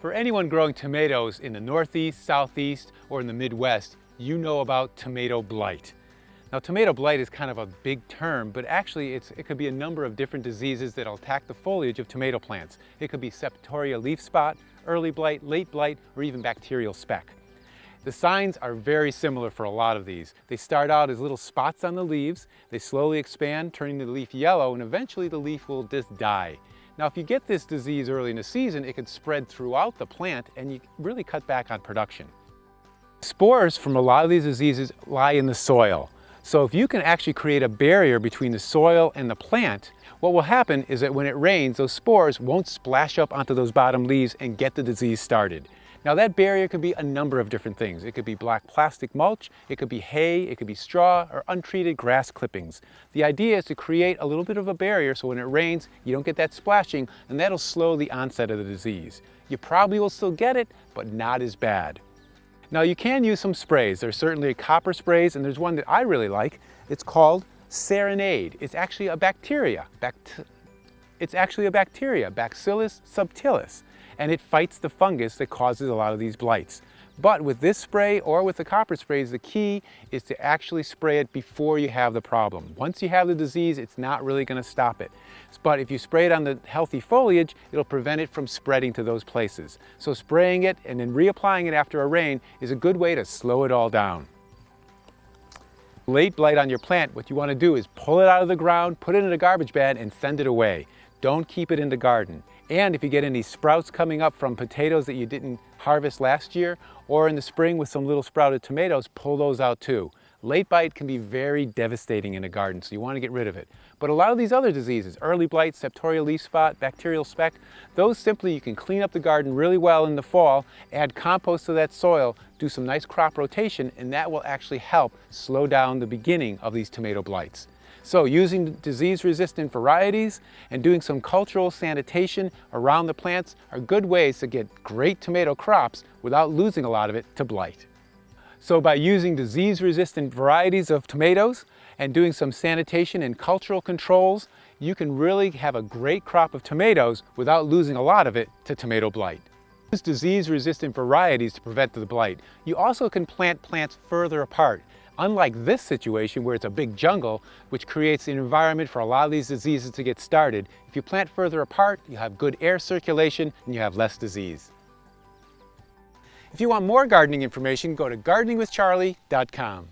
For anyone growing tomatoes in the Northeast, Southeast, or in the Midwest, you know about tomato blight. Now, tomato blight is kind of a big term, but actually it could be a number of different diseases that will attack the foliage of tomato plants. It could be septoria leaf spot, early blight, late blight, or even bacterial speck. The signs are very similar for a lot of these. They start out as little spots on the leaves, they slowly expand, turning the leaf yellow, and eventually the leaf will just die. Now, if you get this disease early in the season, it could spread throughout the plant and you really cut back on production. Spores from a lot of these diseases lie in the soil. So if you can actually create a barrier between the soil and the plant, what will happen is that when it rains, those spores won't splash up onto those bottom leaves and get the disease started. Now, that barrier could be a number of different things. It could be black plastic mulch, it could be hay, it could be straw, or untreated grass clippings. The idea is to create a little bit of a barrier so when it rains, you don't get that splashing, and that'll slow the onset of the disease. You probably will still get it, but not as bad. Now, you can use some sprays. There's certainly copper sprays, and there's one that I really like. It's called Serenade. It's actually a bacteria. Bacillus subtilis, and it fights the fungus that causes a lot of these blights. But with this spray or with the copper sprays, the key is to actually spray it before you have the problem. Once you have the disease, it's not really going to stop it. But if you spray it on the healthy foliage, it'll prevent it from spreading to those places. So spraying it and then reapplying it after a rain is a good way to slow it all down. Late blight on your plant, what you want to do is pull it out of the ground, put it in a garbage bag, and send it away. Don't keep it in the garden. And if you get any sprouts coming up from potatoes that you didn't harvest last year, or in the spring with some little sprouted tomatoes, pull those out too. Late blight can be very devastating in a garden, so you want to get rid of it. But a lot of these other diseases, early blight, septoria leaf spot, bacterial speck, those simply you can clean up the garden really well in the fall, add compost to that soil, do some nice crop rotation, and that will actually help slow down the beginning of these tomato blights. So using disease-resistant varieties and doing some cultural sanitation around the plants are good ways to get great tomato crops without losing a lot of it to blight. So by using disease-resistant varieties of tomatoes and doing some sanitation and cultural controls, you can really have a great crop of tomatoes without losing a lot of it to tomato blight. Use disease-resistant varieties to prevent the blight. You also can plant plants further apart. Unlike this situation where it's a big jungle, which creates an environment for a lot of these diseases to get started, if you plant further apart, you have good air circulation and you have less disease. If you want more gardening information, go to gardeningwithcharlie.com.